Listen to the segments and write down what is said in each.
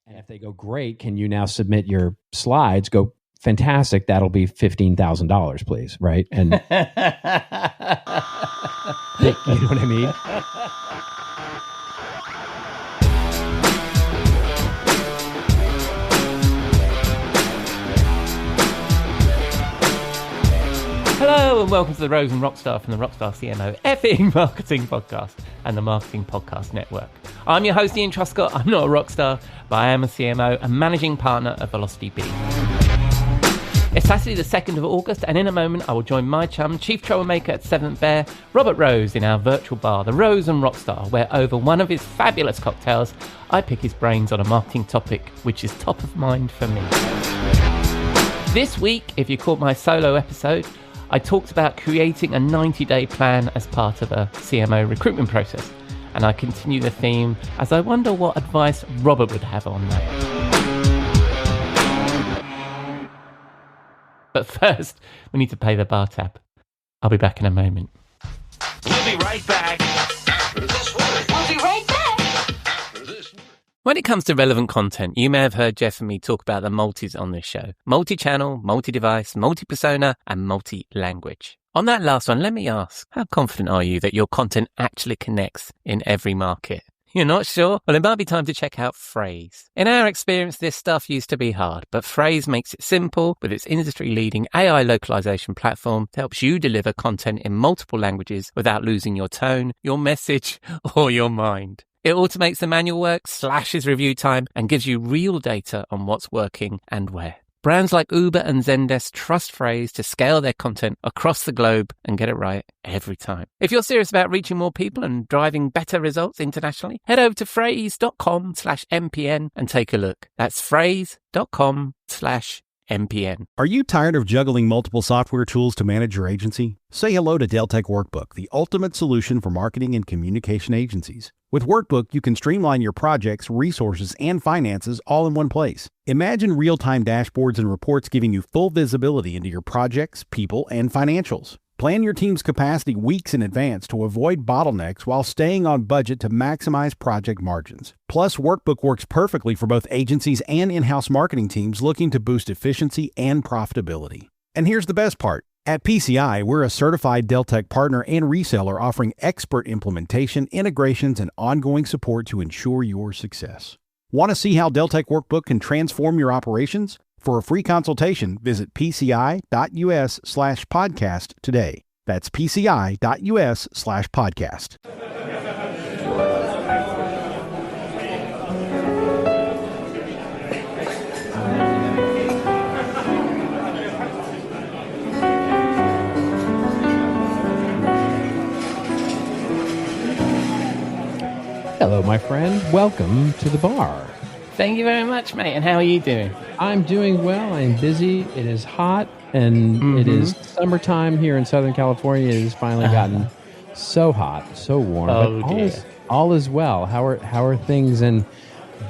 And if they go, great, can you now submit your slides? Go, fantastic. That'll be $15,000, please. Right. And you know what I mean? Hello and welcome to the Rose and Rockstar from the Rockstar CMO effing marketing podcast and the Marketing Podcast Network. I'm your host, Ian Truscott. I'm not a rockstar, but I am a CMO and managing partner of Velocity B. It's Saturday the 2nd of August, and in a moment I will join my chum, Chief Troublemaker at 7th Bear, Robert Rose, in our virtual bar, the Rose and Rockstar, where over one of his fabulous cocktails, I pick his brains on a marketing topic which is top of mind for me. This week, if you caught my solo episode, I talked about creating a 90-day plan as part of a CMO recruitment process. And I continue the theme as I wonder what advice Robert would have on that. But first, we need to pay the bar tab. I'll be back in a moment. We'll be right back. We'll be right back. When it comes to relevant content, you may have heard Jeff and me talk about the multis on this show. Multi-channel, multi-device, multi-persona, and multi-language. On that last one, let me ask, how confident are you that your content actually connects in every market? You're not sure? Well, it might be time to check out Phrase. In our experience, this stuff used to be hard, but Phrase makes it simple with its industry-leading AI localization platform that helps you deliver content in multiple languages without losing your tone, your message, or your mind. It automates the manual work, slashes review time, and gives you real data on what's working and where. Brands like Uber and Zendesk trust Phrase to scale their content across the globe and get it right every time. If you're serious about reaching more people and driving better results internationally, head over to phrase.com/MPN and take a look. That's phrase.com/MPN. Are you tired of juggling multiple software tools to manage your agency? Say hello to Deltek Workbook, the ultimate solution for marketing and communication agencies. With Workbook, you can streamline your projects, resources, and finances all in one place. Imagine real-time dashboards and reports giving you full visibility into your projects, people, and financials. Plan your team's capacity weeks in advance to avoid bottlenecks while staying on budget to maximize project margins. Plus, Workbook works perfectly for both agencies and in-house marketing teams looking to boost efficiency and profitability. And here's the best part. At PCI, we're a certified Deltek partner and reseller offering expert implementation, integrations, and ongoing support to ensure your success. Want to see how Deltek Workbook can transform your operations? For a free consultation, visit pci.us/podcast today. That's pci.us/podcast. Hello, my friend. Welcome to the bar. Thank you very much, mate. And how are you doing? I'm doing well. I'm busy. It is hot, and it is summertime here in Southern California. It has finally gotten so hot, so warm. Oh, but dear. All is well. How are things in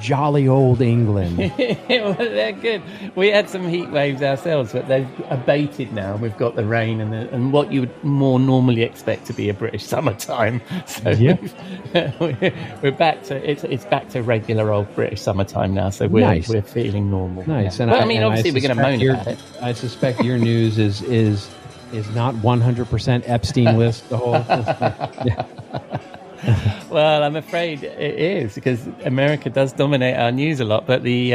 jolly old England? Well, they're good. We had some heat waves ourselves, but they've abated now. We've got the rain and what you would more normally expect to be a British summertime. So Yeah. we're back to it's back to regular old British summertime now. So we're feeling normal. Nice. Yeah. And but I mean, obviously we're going to moan about it. I suspect your news is not 100% Epstein list. The whole. Yeah. Well, I'm afraid it is, because America does dominate our news a lot. But the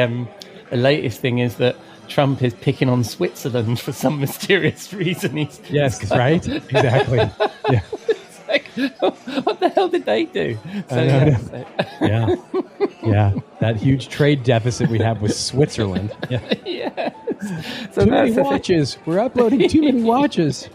latest thing is that Trump is picking on Switzerland for some mysterious reason. Yes, right? Exactly. Yeah. It's like, what the hell did they do? So, Yeah. That huge trade deficit we have with Switzerland. Yeah. Yes. So Too many watches. We're uploading too many watches.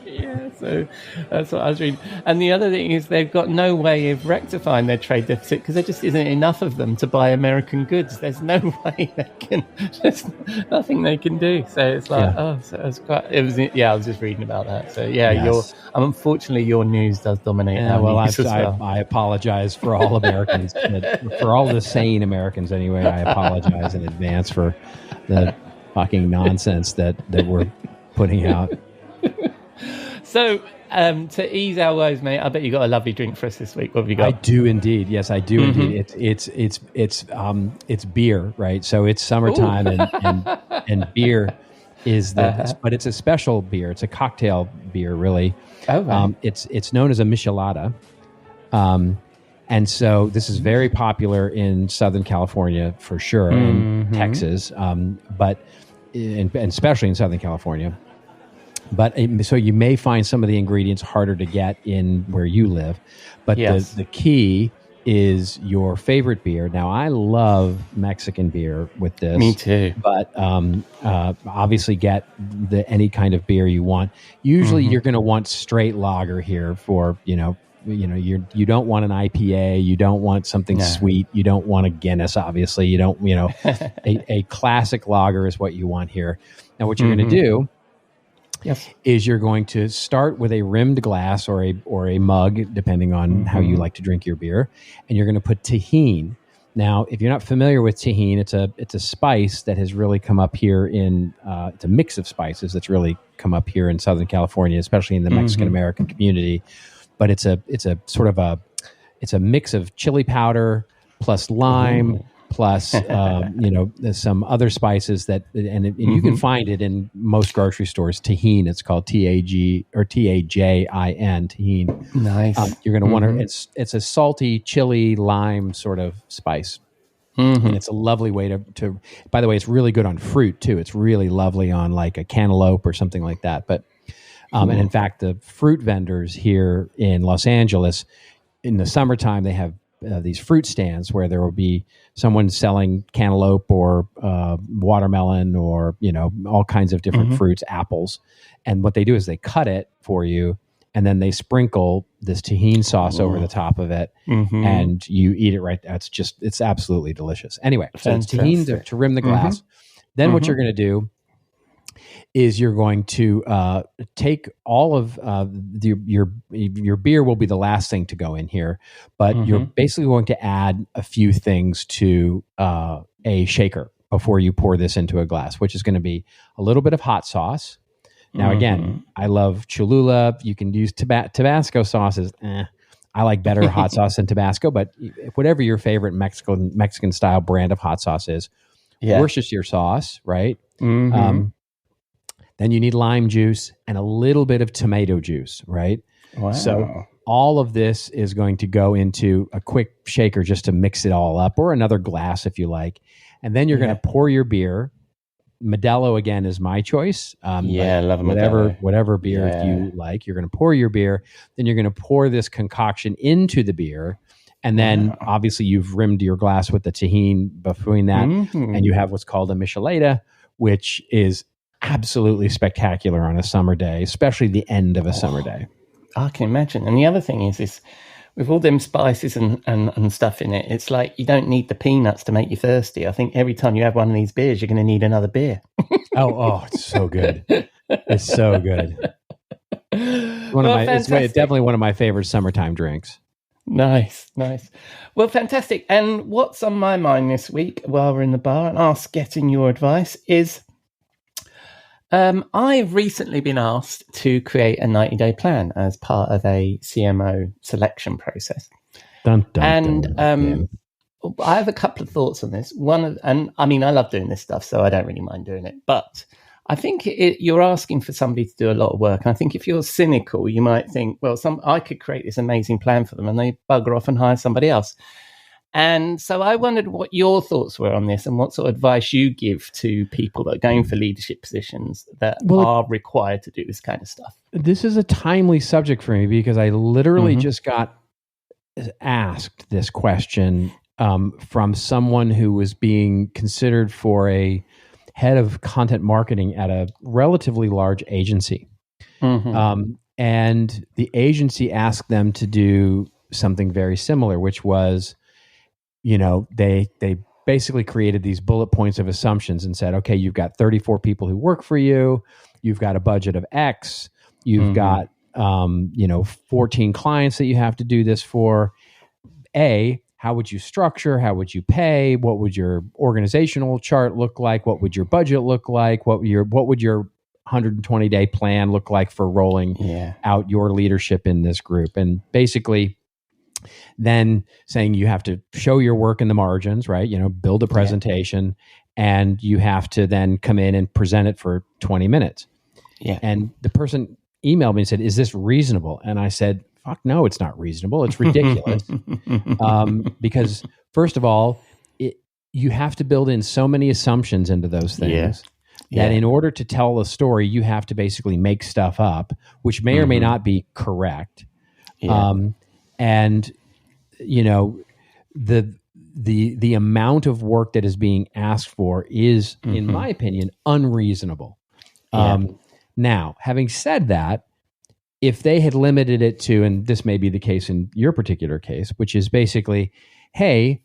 Yeah, so that's what I was reading. And the other thing is they've got no way of rectifying their trade deficit because there just isn't enough of them to buy American goods. There's no way they can. There's nothing they can do. So it's like, I was just reading about that. So yes. Unfortunately your news does dominate. I apologize for all Americans, for all the sane Americans anyway. I apologize in advance for the fucking nonsense that we're putting out. So to ease our woes, mate, I bet you got a lovely drink for us this week. What have you got? I do indeed. Yes, I do indeed. It's beer, right? So it's summertime, and beer is but it's a special beer. It's a cocktail beer, really. Oh, right. It's known as a michelada, and so this is very popular in Southern California for sure, and Texas, but and especially in Southern California. But so you may find some of the ingredients harder to get in where you live. But the key is your favorite beer. Now, I love Mexican beer with this. Me too. But obviously get any kind of beer you want. Usually you're going to want straight lager here for, you don't want an IPA. You don't want something sweet. You don't want a Guinness, obviously. You don't, a classic lager is what you want here. Now, what you're going to do is you're going to start with a rimmed glass or a mug, depending on how you like to drink your beer, and you're going to put tahini. Now, if you're not familiar with tahini, it's a spice that has really come up here it's a mix of spices that's really come up here in Southern California, especially in the Mexican American community. But it's a sort of it's a mix of chili powder plus lime. Plus, some other spices and you can find it in most grocery stores. Tahini, it's called TAG or TAJIN. Tahini. Nice. You're going to want to. It's a salty chili lime sort of spice, and it's a lovely way to. By the way, it's really good on fruit too. It's really lovely on like a cantaloupe or something like that. But and in fact, the fruit vendors here in Los Angeles in the summertime they have these fruit stands where there will be someone selling cantaloupe or watermelon or all kinds of different fruits, apples, and what they do is they cut it for you and then they sprinkle this tahini sauce over the top of it, and you eat it right. It's absolutely delicious. Anyway, so it's tahini to rim the glass. Then what you're going to do is you're going to take all of your beer will be the last thing to go in here, but you're basically going to add a few things to a shaker before you pour this into a glass, which is going to be a little bit of hot sauce. Now, again, I love Cholula. You can use Tabasco sauces. I like better hot sauce than Tabasco, but whatever your favorite Mexican style brand of hot sauce is, Worcestershire sauce, right? Then you need lime juice and a little bit of tomato juice, right? Wow. So all of this is going to go into a quick shaker just to mix it all up, or another glass if you like. And then you're going to pour your beer. Modelo, again, is my choice. I love Modelo. Whatever beer you like. You're going to pour your beer. Then you're going to pour this concoction into the beer. And then obviously you've rimmed your glass with the tahini between that. And you have what's called a michelada, which is absolutely spectacular on a summer day, especially the end of a summer day. I can imagine. And the other thing is with all them spices and stuff in it, it's like you don't need the peanuts to make you thirsty. I think every time you have one of these beers, you're going to need another beer. It's so good. It's so good. It's definitely one of my favorite summertime drinks. Nice. Well, fantastic. And what's on my mind this week while we're in the bar and ask getting your advice is I've recently been asked to create a 90-day plan as part of a CMO selection process. Dun, I have a couple of thoughts on this. I love doing this stuff, so I don't really mind doing it. But I think you're asking for somebody to do a lot of work. And I think if you're cynical, you might think, well, I could create this amazing plan for them and they bugger off and hire somebody else. And so I wondered what your thoughts were on this and what sort of advice you give to people that are going for leadership positions that are required to do this kind of stuff. This is a timely subject for me because I literally just got asked this question from someone who was being considered for a head of content marketing at a relatively large agency. And the agency asked them to do something very similar, which was, they basically created these bullet points of assumptions and said, okay, you've got 34 people who work for you. You've got a budget of X. You've got, 14 clients that you have to do this for. How would you structure? How would you pay? What would your organizational chart look like? What would your budget look like? What would your 120-day plan look like for rolling out your leadership in this group? And basically then saying you have to show your work in the margins, right? Build a presentation, and you have to then come in and present it for 20 minutes. Yeah. And the person emailed me and said, "Is this reasonable?" And I said, "Fuck no, it's not reasonable. It's ridiculous." Because first of all, you have to build in so many assumptions into those things that in order to tell a story, you have to basically make stuff up, which may or may not be correct. And the amount of work that is being asked for is, in my opinion, unreasonable. Now, having said that, if they had limited it to, and this may be the case in your particular case, which is basically, hey,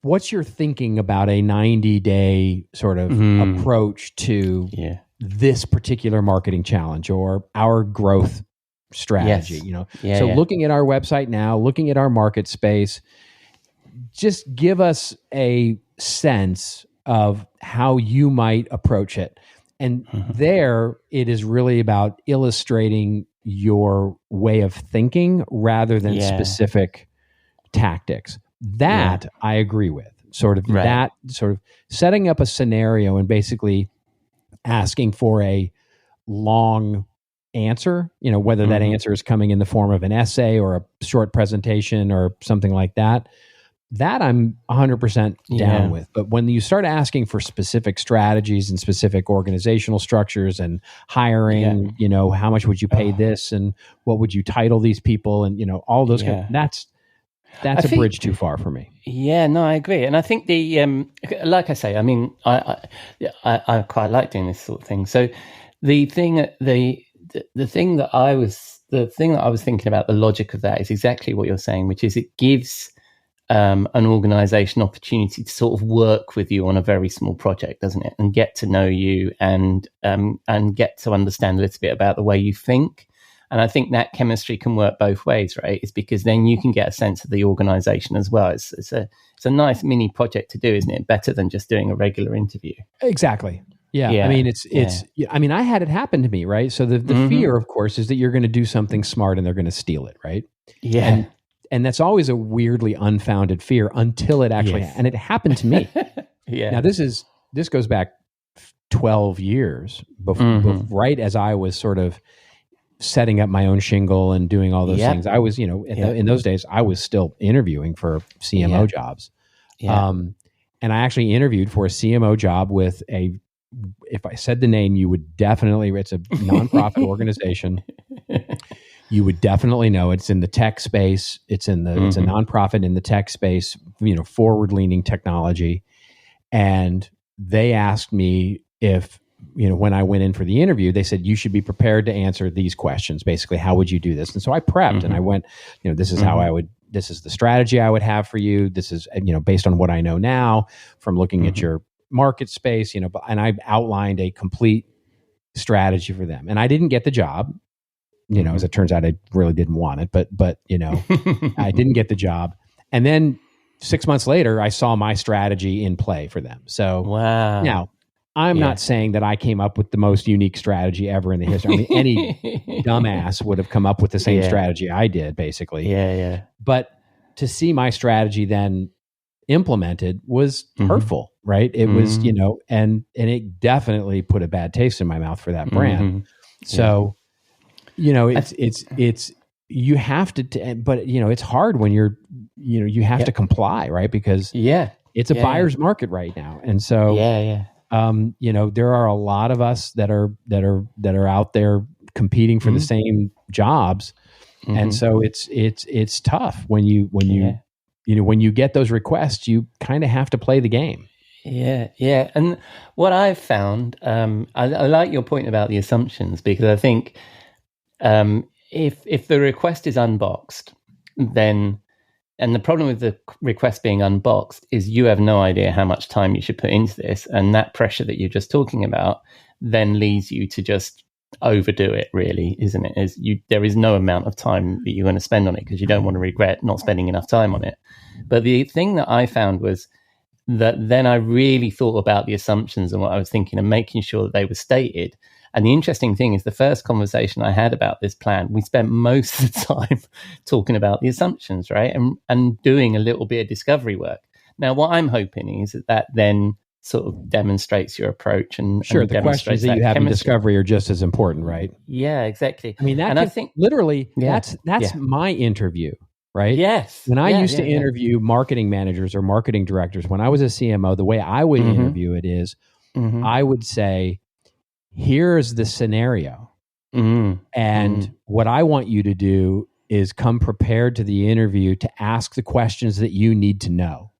what's your thinking about a 90-day sort of approach to this particular marketing challenge or our growth strategy? Looking at our website now, looking at our market space, just give us a sense of how you might approach it. And there, it is really about illustrating your way of thinking rather than specific tactics. That I agree with. That sort of setting up a scenario and basically asking for a long answer, whether that answer is coming in the form of an essay or a short presentation or something like that. That I'm 100% down with. But when you start asking for specific strategies and specific organizational structures and hiring, how much would you pay this and what would you title these people and, all those that's a bridge too far for me. Yeah, no, I agree. And I think like I say, I mean, I quite like doing this sort of thing. So the thing that I was thinking about, the logic of that is exactly what you're saying, which is it gives an organization opportunity to sort of work with you on a very small project, doesn't it? And get to know you and get to understand a little bit about the way you think. And I think that chemistry can work both ways, right? It's because then you can get a sense of the organization as well. It's a nice mini project to do, isn't it? Better than just doing a regular interview. Exactly. Yeah. I mean, I mean, I had it happen to me, right? So the fear, of course, is that you're going to do something smart and they're going to steal it, right? Yeah. And that's always a weirdly unfounded fear until it actually, and it happened to me. Now this goes back 12 years before, right as I was sort of setting up my own shingle and doing all those things. I was, in those days, I was still interviewing for CMO jobs. And I actually interviewed for a CMO job with if I said the name, you would definitely, it's a nonprofit organization. You would definitely know it's in the tech space. It's a nonprofit in the tech space, forward-leaning technology. And they asked me if, when I went in for the interview, they said, you should be prepared to answer these questions. Basically, how would you do this? And so I prepped and I went, this is how this is the strategy I would have for you. This is, based on what I know now from looking at your market space, and I outlined a complete strategy for them. And I didn't get the job. As it turns out, I really didn't want it, but I didn't get the job. And then 6 months later, I saw my strategy in play for them. So now I'm not saying that I came up with the most unique strategy ever in the history. I mean, any dumbass would have come up with the same strategy I did, basically. Yeah. But to see my strategy then implemented was hurtful, right? It was, and it definitely put a bad taste in my mouth for that brand. So, it's you have to, but it's hard when you're, you have to comply, right? Because it's a buyer's market right now, and so there are a lot of us that are out there competing for the same jobs, and so it's tough when you get those requests. You kind of have to play the game. Yeah. And what I've found, I like your point about the assumptions, because I think if the request is unboxed, then, and the problem with the request being unboxed is you have no idea how much time you should put into this, and that pressure that you're just talking about then leads you to just overdo it, really, isn't it? There is no amount of time that you're going to spend on it because you don't want to regret not spending enough time on it. But the thing that I found was that then I really thought about the assumptions and what I was thinking and making sure that they were stated. And the interesting thing is the first conversation I had about this plan, we spent most of the time talking about the assumptions, right? And doing a little bit of discovery work. Now, what I'm hoping is that then sort of demonstrates your approach and sure, the questions that you have in discovery are just as important, right? Yeah, exactly. I mean, I think literally that's my interview, right? Yes. When I used to interview marketing managers or marketing directors, when I was a CMO, the way I would interview it is I would say, here's the scenario. And what I want you to do is come prepared to the interview to ask the questions that you need to know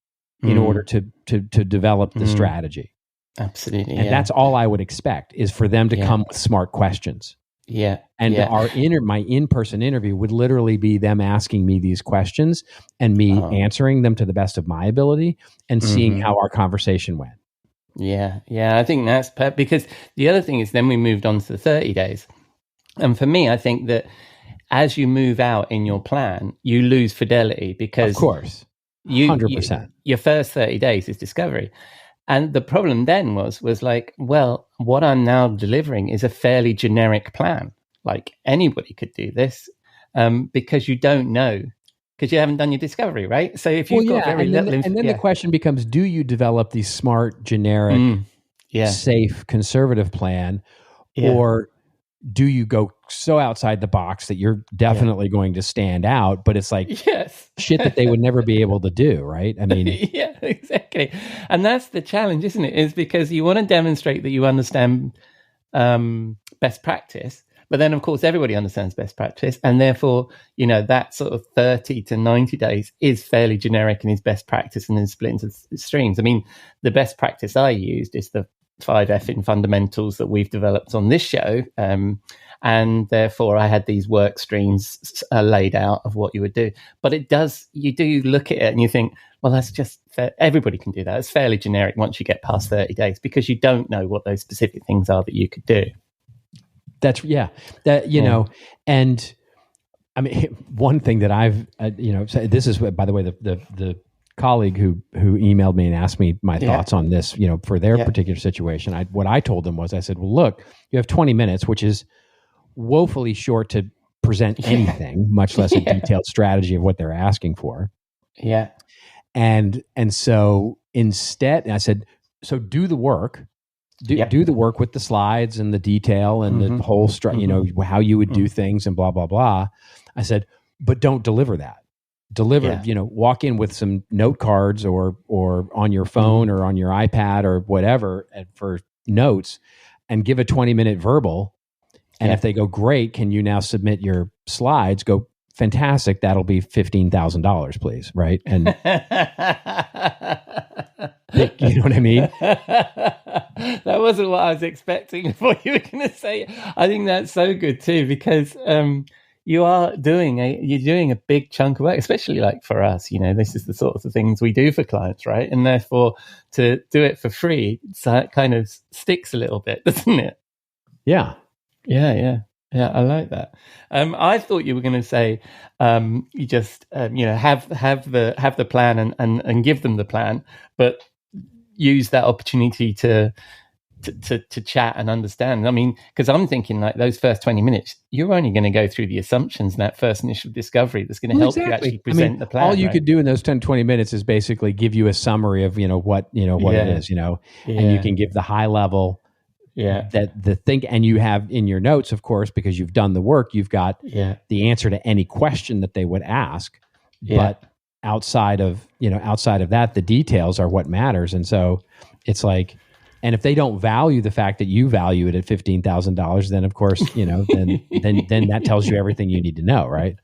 in order to develop the strategy. Absolutely. And that's all I would expect is for them to come with smart questions. Yeah. And my in-person interview would literally be them asking me these questions and me answering them to the best of my ability and seeing how our conversation went. Yeah. I think that's because the other thing is then we moved on to the 30 days. And for me, I think that as you move out in your plan, you lose fidelity because of course, 100%. Your first 30 days is discovery. And the problem then was like, well, what I'm now delivering is a fairly generic plan. Like anybody could do this because you don't know, because you haven't done your discovery, right? So if you've got very little... And then the question becomes, do you develop the smart, generic, safe, conservative plan, or do you go so outside the box that you're definitely going to stand out, but it's like shit that they would never be able to do, right? I mean... Yeah, exactly. And that's the challenge, isn't it? Is because you want to demonstrate that you understand best practice, but then, of course, everybody understands best practice. And therefore, that sort of 30 to 90 days is fairly generic and is best practice and then split into streams. I mean, the best practice I used is the 5F in fundamentals that we've developed on this show. And therefore I had these work streams laid out of what you would do. But you do look at it and you think, well, that's just fair. Everybody can do that. It's fairly generic once you get past 30 days because you don't know what those specific things are that you could do. That's, know, and I mean, one thing that I've, so this is, by the way, the colleague who emailed me and asked me my thoughts on this, for their particular situation. What I told them was, I said, well, look, you have 20 minutes, which is woefully short to present anything, much less a detailed strategy of what they're asking for. Yeah. And so instead, I said, so do the work, do the work with the slides and the detail and the whole, how you would do things and blah, blah, blah. I said, but don't deliver that. Walk in with some note cards or on your phone or on your iPad or whatever for notes and give a 20-minute verbal. And if they go, great, can you now submit your slides? Go, fantastic. That'll be $15,000, please. Right. And you know what I mean? That wasn't what I was expecting what you were going to say. I think that's so good too, because, you're doing a big chunk of work, especially like for us, this is the sort of things we do for clients, right? And therefore to do it for free, it kind of sticks a little bit, doesn't it? Yeah. Yeah. I like that. I thought you were going to say, you just, have the plan and give them the plan, but use that opportunity to chat and understand. I mean, because I'm thinking like those first 20 minutes, you're only going to go through the assumptions in that first initial discovery that's going to help you actually present the plan. All you could do in those 10, 20 minutes is basically give you a summary of, what it is, and you can give the high level, that the thing, and you have in your notes, of course, because you've done the work, you've got the answer to any question that they would ask, but outside of that, the details are what matters. And so it's like, and if they don't value the fact that you value it at $15,000, then of course, then that tells you everything you need to know, right?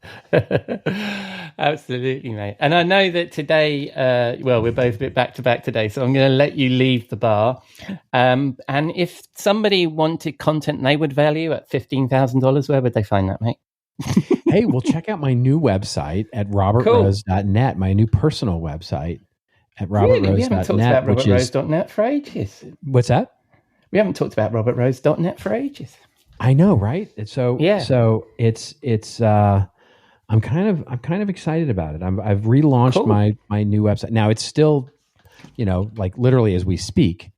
Absolutely, mate. And I know that today, we're both a bit back to back today, so I'm going to let you leave the bar. And if somebody wanted content they would value at $15,000, where would they find that, mate? Hey, well, check out my new website at robertrose.net, my new personal website. At robertrose.net, we haven't talked about robertrose.net for ages. What's that? We haven't talked about robertrose.net for ages. I know, right? So it's I'm kind of excited about it. I've relaunched my new website. Now it's still like literally as we speak.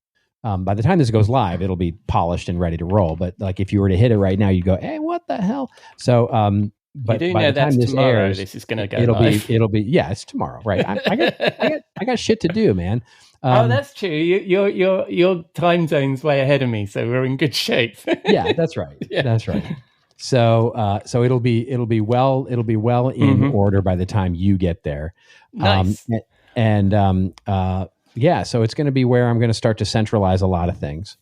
By the time this goes live, it'll be polished and ready to roll. But like if you were to hit it right now, you'd go, "Hey, what the hell?" So, but you do by know the time that's this tomorrow. airs, This is going to go it'll live. be yeah, it's tomorrow, right? I got shit to do, man. Oh, that's true. Your time zone's way ahead of me, so we're in good shape. Yeah, that's right. Yeah. That's right. So it'll be well in order by the time you get there. Nice. Yeah, so it's going to be where I'm going to start to centralize a lot of things.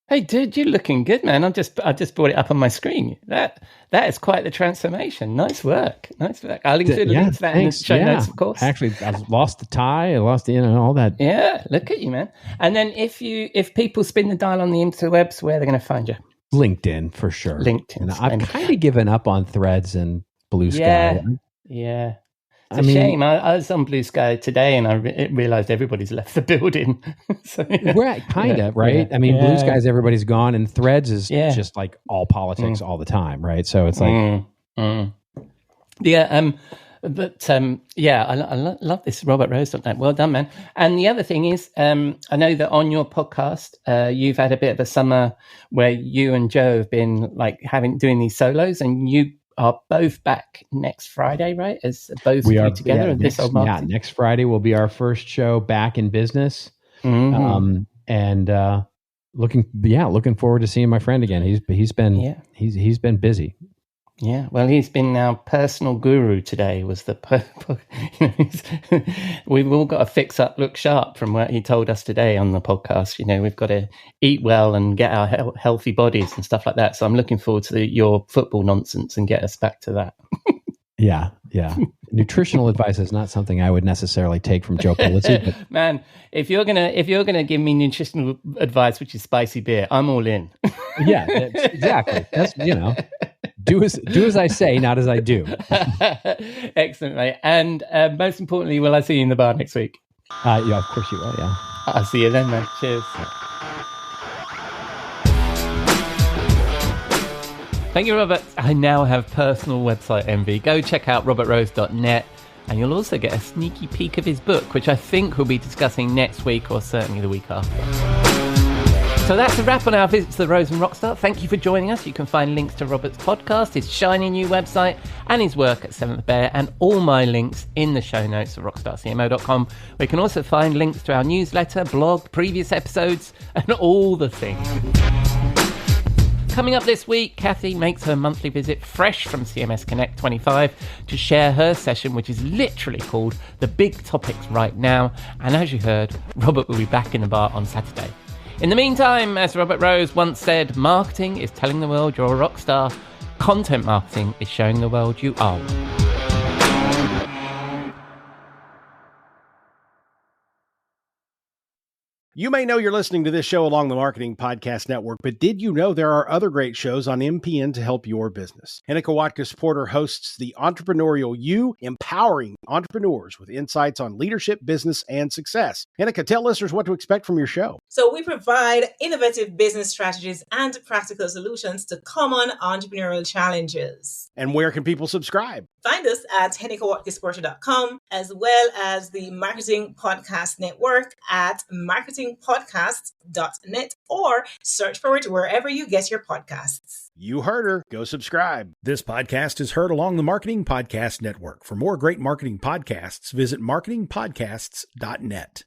Hey, dude, you're looking good, man. I just brought it up on my screen. That is quite the transformation. Nice work. I'll include a link to that in the show notes, of course. Actually, I lost the tie. I lost the all that. Yeah, look at you, man. And then if people spin the dial on the interwebs, where are they going to find you? LinkedIn, for sure. LinkedIn. And I've kind of given up on Threads and Blue Sky. Yeah. It's a shame. I was on Blue Sky today, and I realized everybody's left the building. So, right? Yeah. I mean, Blue Skies, everybody's gone, and Threads is just like all politics all the time, right? So it's like, yeah. I love this Robert Rose.net. Well done, man. And the other thing is, I know that on your podcast, you've had a bit of a summer where you and Joe have been like doing these solos, and you are both back next Friday, right? As both of you together. Next Friday will be our first show back in business, and looking forward to seeing my friend again. He's been busy. Yeah, well, he's been our personal guru today. We've all got to fix up, look sharp from what he told us today on the podcast. We've got to eat well and get our healthy bodies and stuff like that. So I'm looking forward to your football nonsense and get us back to that. Yeah. Nutritional advice is not something I would necessarily take from Joe Polizzi. But... Man, if you're gonna give me nutritional advice, which is spicy beer, I'm all in. Yeah, exactly. That's do as I say, not as I do. Excellent, mate. And most importantly, will I see you in the bar next week? Yeah, of course you will. Yeah, I'll see you then, man. Cheers. Thank you, Robert. I now have personal website envy. Go check out robertrose.net, and you'll also get a sneaky peek of his book, which I think we'll be discussing next week or certainly the week after. So that's a wrap on our visit to the Rose and Rockstar. Thank you for joining us. You can find links to Robert's podcast, his shiny new website, and his work at Seventh Bear, and all my links in the show notes at rockstarcmo.com, where you can also find links to our newsletter, blog, previous episodes, and all the things. Coming up this week, Kathy makes her monthly visit fresh from CMS Connect 25 to share her session, which is literally called The Big Topics Right Now. And as you heard, Robert will be back in the bar on Saturday. In the meantime, as Robert Rose once said, marketing is telling the world you're a rock star. Content marketing is showing the world you are one. You may know you're listening to this show along the Marketing Podcast Network, but did you know there are other great shows on MPN to help your business? Hennika Watkins-Porter hosts The Entrepreneurial You, empowering entrepreneurs with insights on leadership, business, and success. Hennika, tell listeners what to expect from your show. So we provide innovative business strategies and practical solutions to common entrepreneurial challenges. And where can people subscribe? Find us at hennikawatkinsporter.com, as well as the Marketing Podcast Network at marketingpodcasts.net, or search for it wherever you get your podcasts. You heard her. Go subscribe. This podcast is heard along the Marketing Podcast Network. For more great marketing podcasts, visit marketingpodcasts.net.